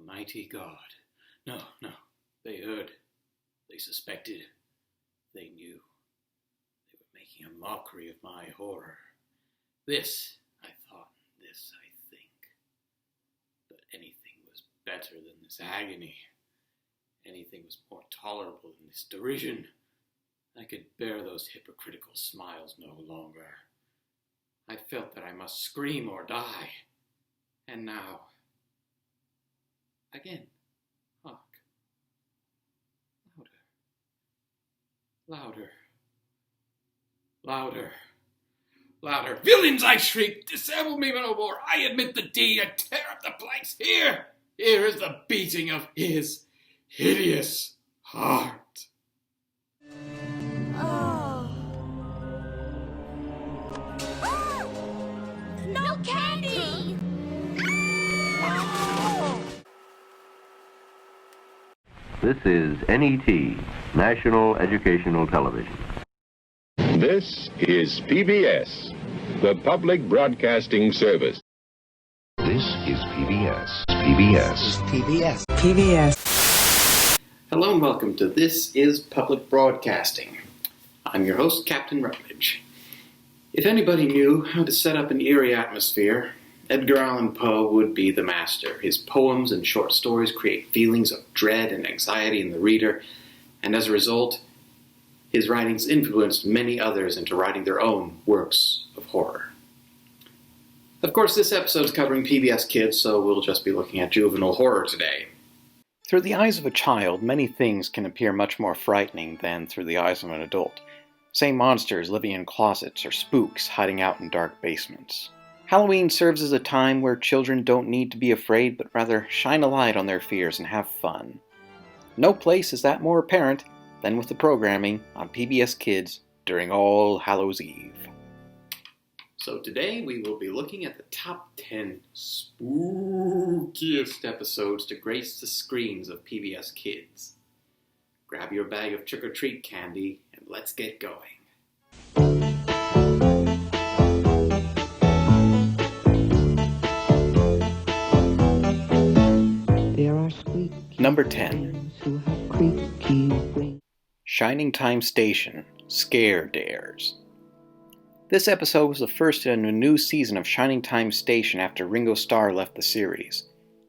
Almighty God. No. They heard. They suspected. They knew. They were making a mockery of my horror. This, I thought, this, I think. But anything was better than this agony. Anything was more tolerable than this derision. I could bear those hypocritical smiles no longer. I felt that I must scream or die. And now, again, hark. Louder. Louder. Louder. Villains, I shrieked. Disable me no more. I admit the deed. I tear up the planks. Here is the beating of his hideous heart. Oh. No candy! This is NET, National Educational Television. This is PBS, the Public Broadcasting Service. This is PBS. PBS. Hello and welcome to This is Public Broadcasting. I'm your host, Captain Rutlidge. If anybody knew how to set up an eerie atmosphere, Edgar Allan Poe would be the master. His poems and short stories create feelings of dread and anxiety in the reader, and as a result, his writings influenced many others into writing their own works of horror. Of course, this episode is covering PBS Kids, so we'll just be looking at juvenile horror today. Through the eyes of a child, many things can appear much more frightening than through the eyes of an adult. Say monsters living in closets or spooks hiding out in dark basements. Halloween serves as a time where children don't need to be afraid, but rather shine a light on their fears and have fun. No place is that more apparent than with the programming on PBS Kids during All Hallows Eve. So today we will be looking at the top 10 spookiest episodes to grace the screens of PBS Kids. Grab your bag of trick-or-treat candy and let's get going. Number 10. Shining Time Station, Scare Dares. This episode was the first in a new season of Shining Time Station after Ringo Starr left the series.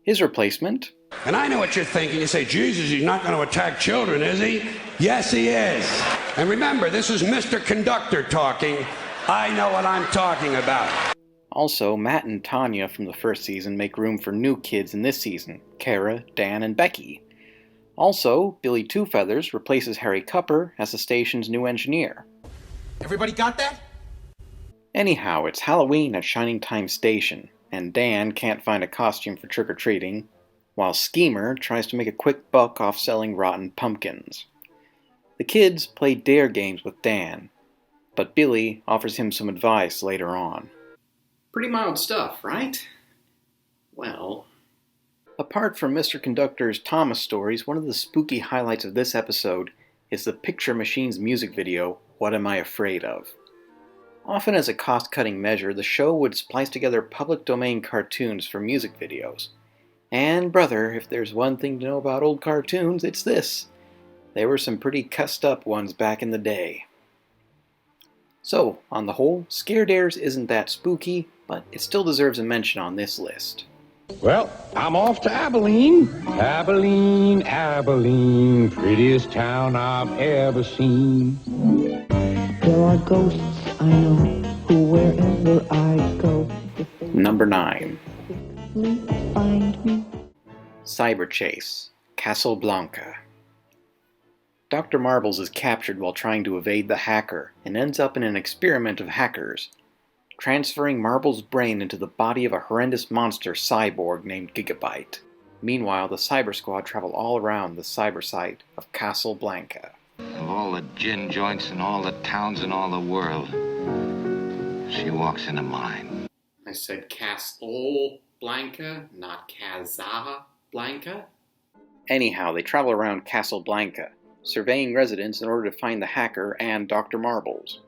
His replacement... And I know what you're thinking. You say, Jesus, he's not going to attack children, is he? Yes, he is. And remember, this is Mr. Conductor talking. I know what I'm talking about. Also, Matt and Tanya from the first season make room for new kids in this season, Kara, Dan, and Becky. Also, Billy Two Feathers replaces Harry Cupper as the station's new engineer. Everybody got that? Anyhow, it's Halloween at Shining Time Station, and Dan can't find a costume for trick-or-treating, while Schemer tries to make a quick buck off selling rotten pumpkins. The kids play dare games with Dan, but Billy offers him some advice later on. Pretty mild stuff, right? Well... Apart from Mr. Conductor's Thomas stories, one of the spooky highlights of this episode is the Picture Machine's music video, What Am I Afraid Of? Often as a cost-cutting measure, the show would splice together public domain cartoons for music videos. And brother, if there's one thing to know about old cartoons, it's this. There were some pretty cussed up ones back in the day. So, on the whole, Scare Dares isn't that spooky, but it still deserves a mention on this list. Well, I'm off to Abilene. Abilene, prettiest town I've ever seen. There are ghosts I know who wherever I go. Number 9. Find me. Cyber Chase, Casablanca. Dr. Marbles is captured while trying to evade the hacker and ends up in an experiment of hackers, transferring Marbles' brain into the body of a horrendous monster cyborg named Gigabyte. Meanwhile, the Cyber Squad travel all around the cyber site of Casablanca. Of all the gin joints in all the towns in all the world, she walks into mine. I said Casablanca, not Casablanca. Anyhow, they travel around Casablanca, surveying residents in order to find the hacker and Dr. Marbles.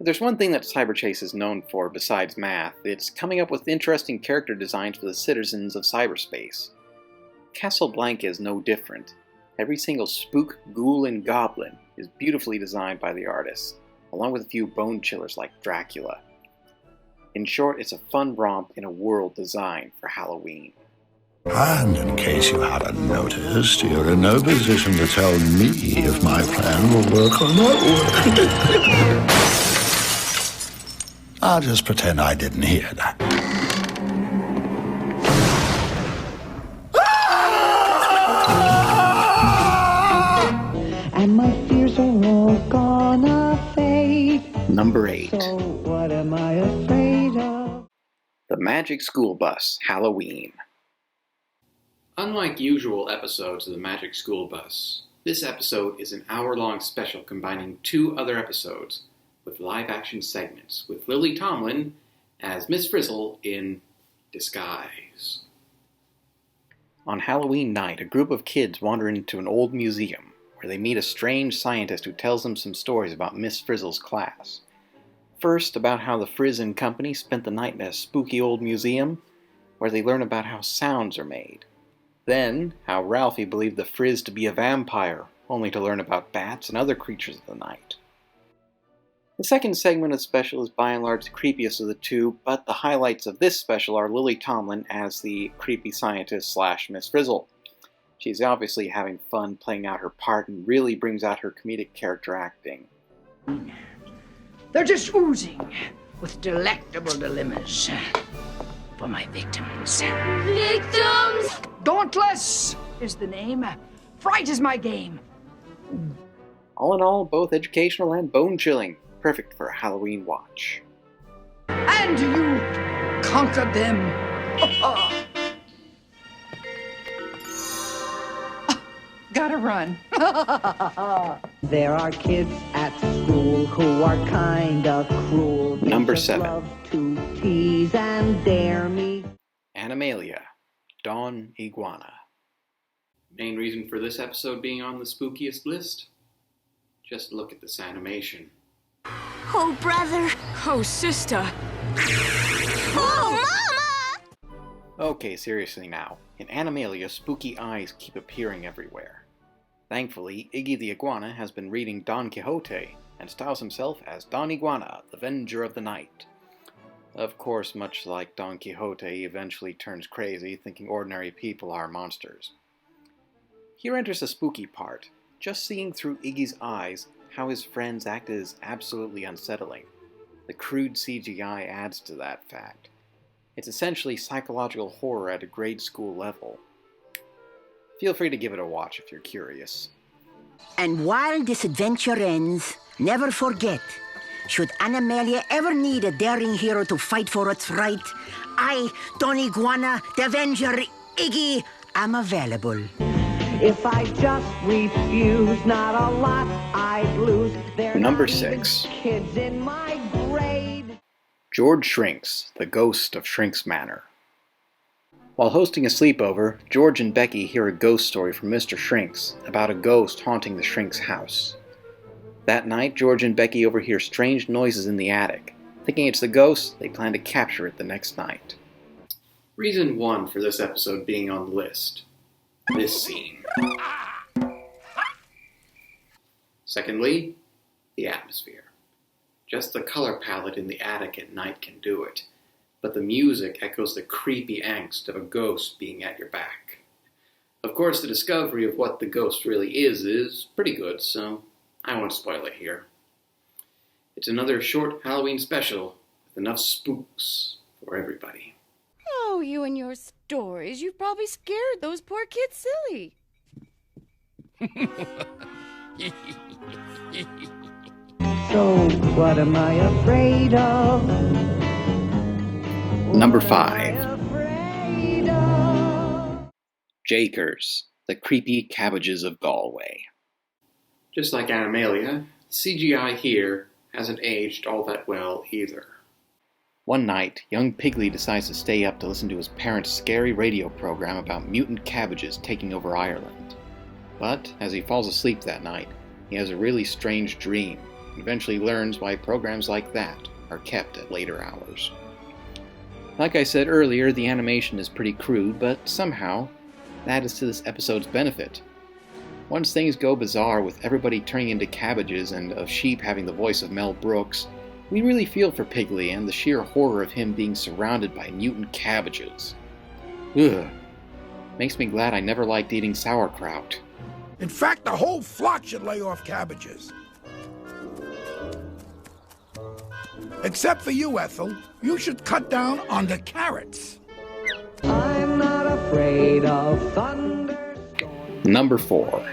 If there's one thing that Cyberchase is known for besides math, it's coming up with interesting character designs for the citizens of cyberspace. Casablanca is no different. Every single spook, ghoul, and goblin is beautifully designed by the artists, along with a few bone chillers like Dracula. In short, it's a fun romp in a world designed for Halloween. And in case you haven't noticed, you're in no position to tell me if my plan will work or not work. I'll just pretend I didn't hear that. And my fears are all gonna fade. Number 8. So what am I afraid of? The Magic School Bus, Halloween. Unlike usual episodes of the Magic School Bus, this episode is an hour-long special combining 2 other episodes with live-action segments with Lily Tomlin as Miss Frizzle in disguise. On Halloween night, a group of kids wander into an old museum where they meet a strange scientist who tells them some stories about Miss Frizzle's class. First, about how the Frizz and Company spent the night in a spooky old museum where they learn about how sounds are made. Then, how Ralphie believed the Frizz to be a vampire, only to learn about bats and other creatures of the night. The second segment of the special is by and large the creepiest of the 2, but the highlights of this special are Lily Tomlin as the creepy scientist / Miss Frizzle. She's obviously having fun playing out her part and really brings out her comedic character acting. They're just oozing with delectable dilemmas for my victims. Victims! Dauntless is the name. Fright is my game. All in all, both educational and bone-chilling. Perfect for a Halloween watch. And you conquered them. Gotta run. There are kids at school who are kinda cruel. They Number just 7. love to tease and dare me. Animalia Don Iguana. Main reason for this episode being on the spookiest list? Just look at this animation. Oh, brother. Oh, sister. Oh, Mama! Okay, seriously now. In Animalia, spooky eyes keep appearing everywhere. Thankfully, Iggy the Iguana has been reading Don Quixote and styles himself as Don Iguana, the Avenger of the Night. Of course, much like Don Quixote, he eventually turns crazy, thinking ordinary people are monsters. Here enters the spooky part. Just seeing through Iggy's eyes how his friends act is absolutely unsettling. The crude CGI adds to that fact. It's essentially psychological horror at a grade school level. Feel free to give it a watch if you're curious. And while this adventure ends, never forget, should Animalia ever need a daring hero to fight for what's right, I, Don Iguana, the Avenger, Iggy, am available. If I just refuse, not a lot I'd lose. There Number are even 6. Kids in my grade. George Shrinks, the ghost of Shrinks Manor. While hosting a sleepover, George and Becky hear a ghost story from Mr. Shrinks about a ghost haunting the Shrinks' house. That night, George and Becky overhear strange noises in the attic. Thinking it's the ghost, they plan to capture it the next night. Reason 1 for this episode being on the list. This scene. Secondly, the atmosphere. Just the color palette in the attic at night can do it, but the music echoes the creepy angst of a ghost being at your back. Of course, the discovery of what the ghost really is pretty good, so I won't spoil it here. It's another short Halloween special with enough spooks for everybody. Oh, you and your stories. You've probably scared those poor kids silly. So what am I afraid of? Number What am 5. I afraid of? Jakers, the creepy cabbages of Galway. Just like Animalia, CGI here hasn't aged all that well either. One night, young Piggly decides to stay up to listen to his parents' scary radio program about mutant cabbages taking over Ireland. But, as he falls asleep that night, he has a really strange dream, and eventually learns why programs like that are kept at later hours. Like I said earlier, the animation is pretty crude, but somehow, That is to this episode's benefit. Once things go bizarre with everybody turning into cabbages and a sheep having the voice of Mel Brooks, we really feel for Piggly and the sheer horror of him being surrounded by mutant cabbages. Ugh. Makes me glad I never liked eating sauerkraut. In fact, the whole flock should lay off cabbages. Except for you, Ethel. You should cut down on the carrots. I'm not afraid of thunder. Number 4.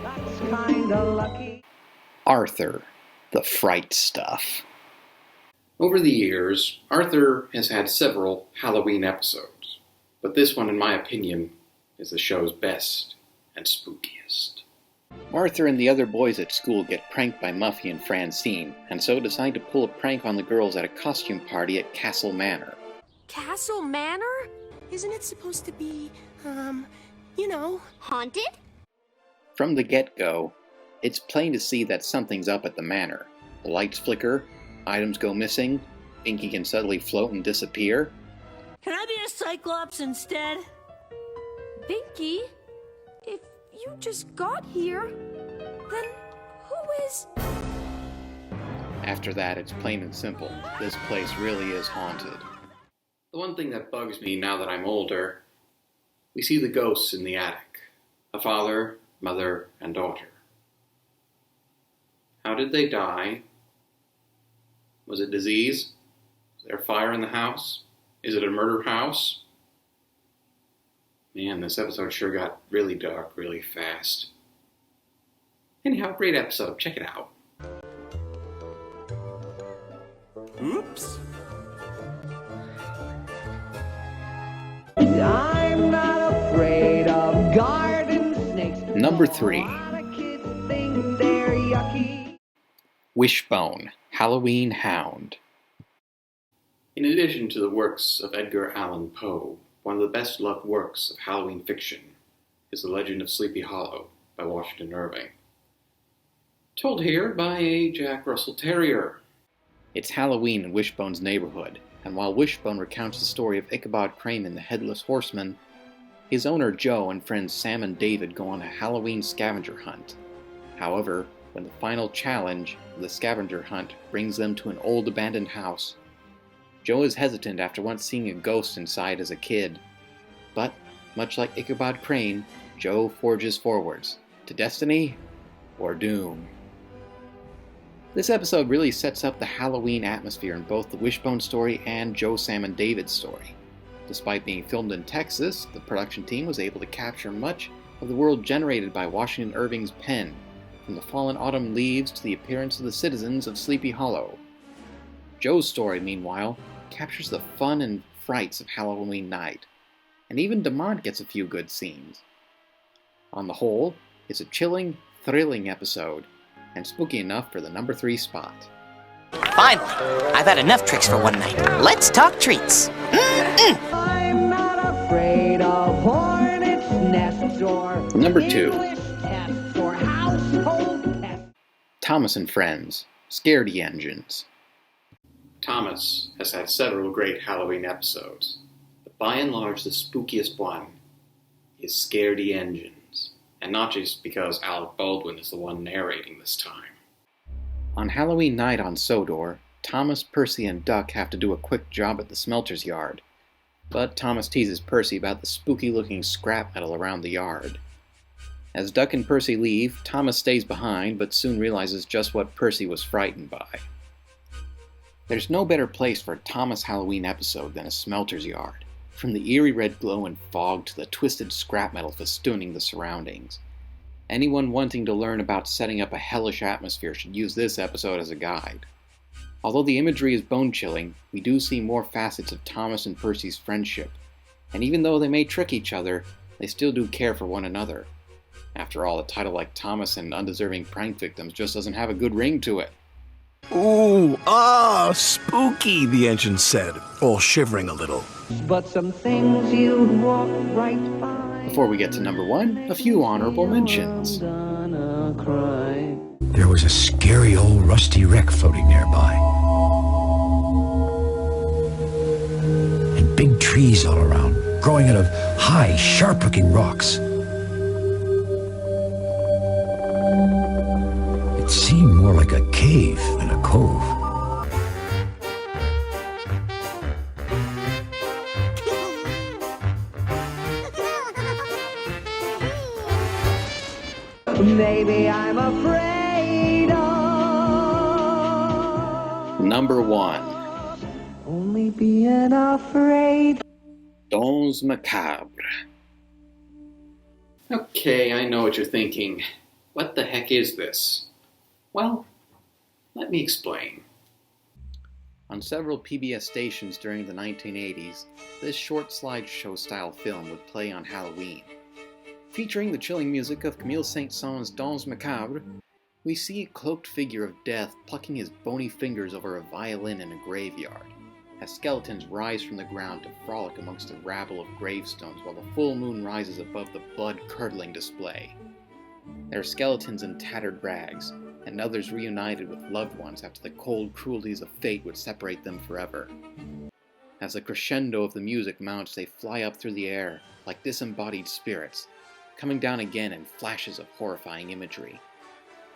That's kinda lucky. Arthur, the Fright Stuff. Over the years, Arthur has had several Halloween episodes, but this one, in my opinion, is the show's best and spookiest. Arthur and the other boys at school get pranked by Muffy and Francine, and so decide to pull a prank on the girls at a costume party at Castle Manor. Castle Manor? Isn't it supposed to be, haunted? From the get-go, it's plain to see that something's up at the manor. The lights flicker, items go missing, Pinky can suddenly float and disappear. Can I be a Cyclops instead? Binky, if you just got here, then who is... After that, it's plain and simple. This place really is haunted. The one thing that bugs me now that I'm older, we see the ghosts in the attic. A father, mother, and daughter. How did they die? Was it disease? Is there fire in the house? Is it a murder house? Man, this episode sure got really dark really fast. Anyhow, great episode. Check it out. Oops. I'm not afraid of garden snakes. Number 3. A lot of kids think they're yucky. Wishbone, Halloween Hound. In addition to the works of Edgar Allan Poe, one of the best-loved works of Halloween fiction is The Legend of Sleepy Hollow by Washington Irving. Told here by a Jack Russell Terrier. It's Halloween in Wishbone's neighborhood, and while Wishbone recounts the story of Ichabod Crane and the Headless Horseman, his owner Joe and friends Sam and David go on a Halloween scavenger hunt. However, when the final challenge of the scavenger hunt brings them to an old abandoned house, Joe is hesitant after once seeing a ghost inside as a kid. But, much like Ichabod Crane, Joe forges forwards, to destiny or doom. This episode really sets up the Halloween atmosphere in both the Wishbone story and Joe, Sam, and David's story. Despite being filmed in Texas, the production team was able to capture much of the world generated by Washington Irving's pen, from the fallen autumn leaves to the appearance of the citizens of Sleepy Hollow. Joe's story, meanwhile, captures the fun and frights of Halloween night, and even DeMont gets a few good scenes. On the whole, it's a chilling, thrilling episode, and spooky enough for the number 3 spot. Finally, I've had enough tricks for one night. Let's talk treats. I'm not afraid of hornets' nests or Number 2. English tests or household pests. Thomas and Friends, Scaredy Engines. Thomas has had several great Halloween episodes, but by and large the spookiest one is Scaredy Engines. And not just because Alec Baldwin is the one narrating this time. On Halloween night on Sodor, Thomas, Percy, and Duck have to do a quick job at the smelter's yard. But Thomas teases Percy about the spooky-looking scrap metal around the yard. As Duck and Percy leave, Thomas stays behind, but soon realizes just what Percy was frightened by. There's no better place for a Thomas Halloween episode than a smelter's yard. From the eerie red glow and fog to the twisted scrap metal festooning the surroundings. Anyone wanting to learn about setting up a hellish atmosphere should use this episode as a guide. Although the imagery is bone-chilling, we do see more facets of Thomas and Percy's friendship, and even though they may trick each other, they still do care for one another. After all, a title like Thomas and Undeserving Prank Victims just doesn't have a good ring to it. Ooh, spooky, the engine said, all shivering a little. But some things you walk right by. Before we get to number 1, a few honorable mentions. There was a scary old rusty wreck floating nearby. And big trees all around. growing out of high, sharp-looking rocks. It seemed more like a cave than a cove. Maybe I'm afraid of Number 1. only being afraid. Dons Macabre. Okay, I know what you're thinking. What the heck is this? Well, let me explain. On several PBS stations during the 1980s, this short slideshow-style film would play on Halloween. Featuring the chilling music of Camille Saint-Saëns' Dons Macabre, we see a cloaked figure of death plucking his bony fingers over a violin in a graveyard, as skeletons rise from the ground to frolic amongst a rabble of gravestones while the full moon rises above the blood-curdling display. There are skeletons in tattered rags, and others reunited with loved ones after the cold cruelties of fate would separate them forever. As the crescendo of the music mounts, they fly up through the air like disembodied spirits, coming down again in flashes of horrifying imagery,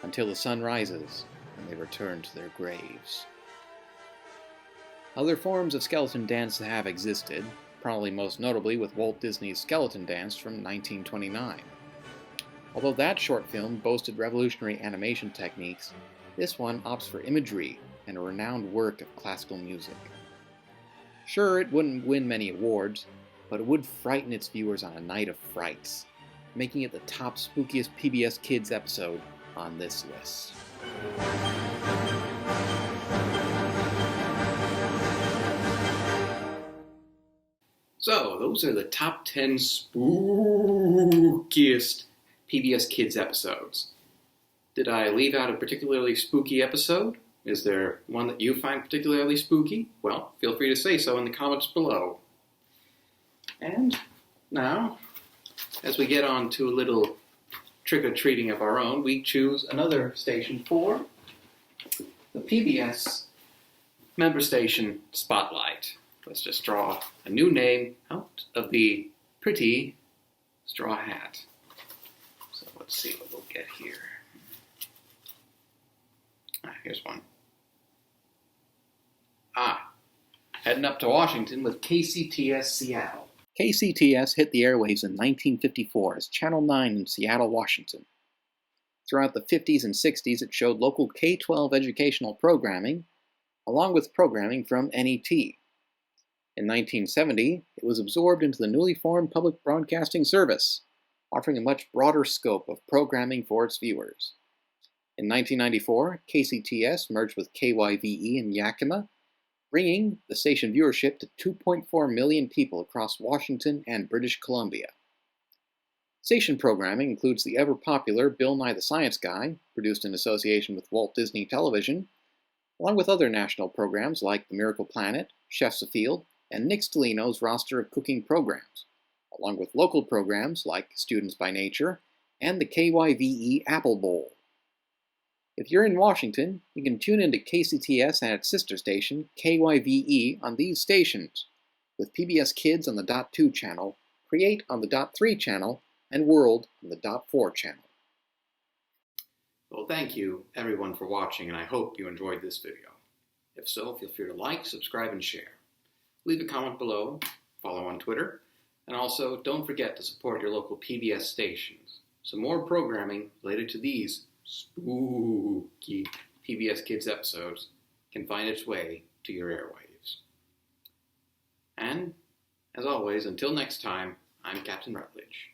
until the sun rises and they return to their graves. Other forms of skeleton dance have existed, probably most notably with Walt Disney's Skeleton Dance from 1929. Although that short film boasted revolutionary animation techniques, this one opts for imagery and a renowned work of classical music. Sure, it wouldn't win many awards, but it would frighten its viewers on a night of frights, making it the top spookiest PBS Kids episode on this list. So, those are the top 10 spookiest PBS Kids episodes. Did I leave out a particularly spooky episode? Is there one that you find particularly spooky? Well, feel free to say so in the comments below. And now, as we get on to a little trick-or-treating of our own, we choose another station for the PBS member station spotlight. Let's just draw a new name out of the pretty straw hat. So let's see what we'll get here. Here's one. Heading up to Washington with KCTS Seattle. KCTS hit the airwaves in 1954 as Channel 9 in Seattle, Washington. Throughout the 50s and 60s, it showed local K-12 educational programming, along with programming from NET. In 1970, it was absorbed into the newly formed Public Broadcasting Service, offering a much broader scope of programming for its viewers. In 1994, KCTS merged with KYVE in Yakima, bringing the station viewership to 2.4 million people across Washington and British Columbia. Station programming includes the ever-popular Bill Nye the Science Guy, produced in association with Walt Disney Television, along with other national programs like The Miracle Planet, Chefs Afield, and Nick Stellino's roster of cooking programs, along with local programs like Students by Nature and the KYVE Apple Bowl. If you're in Washington, you can tune into KCTS and its sister station, KYVE, on these stations, with PBS Kids on the .2 channel, Create on the .3 channel, and World on the .4 channel. Well, thank you, everyone, for watching, and I hope you enjoyed this video. If so, feel free to like, subscribe, and share. Leave a comment below, follow on Twitter, and also don't forget to support your local PBS stations. Some more programming related to these spooky PBS Kids episodes can find its way to your airwaves. And, as always, until next time, I'm Captain Rutlidge.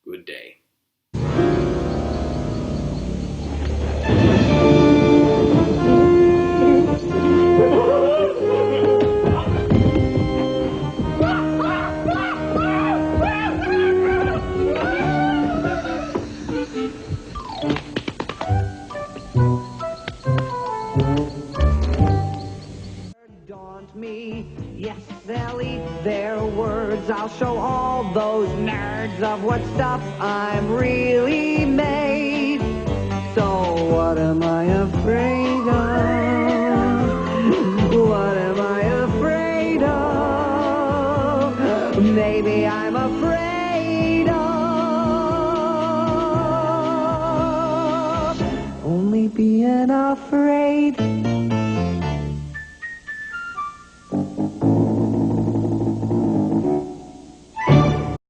Good day. I'll show all those nerds of what stuff I'm really made. So what am I afraid of? What am I afraid of? afraid.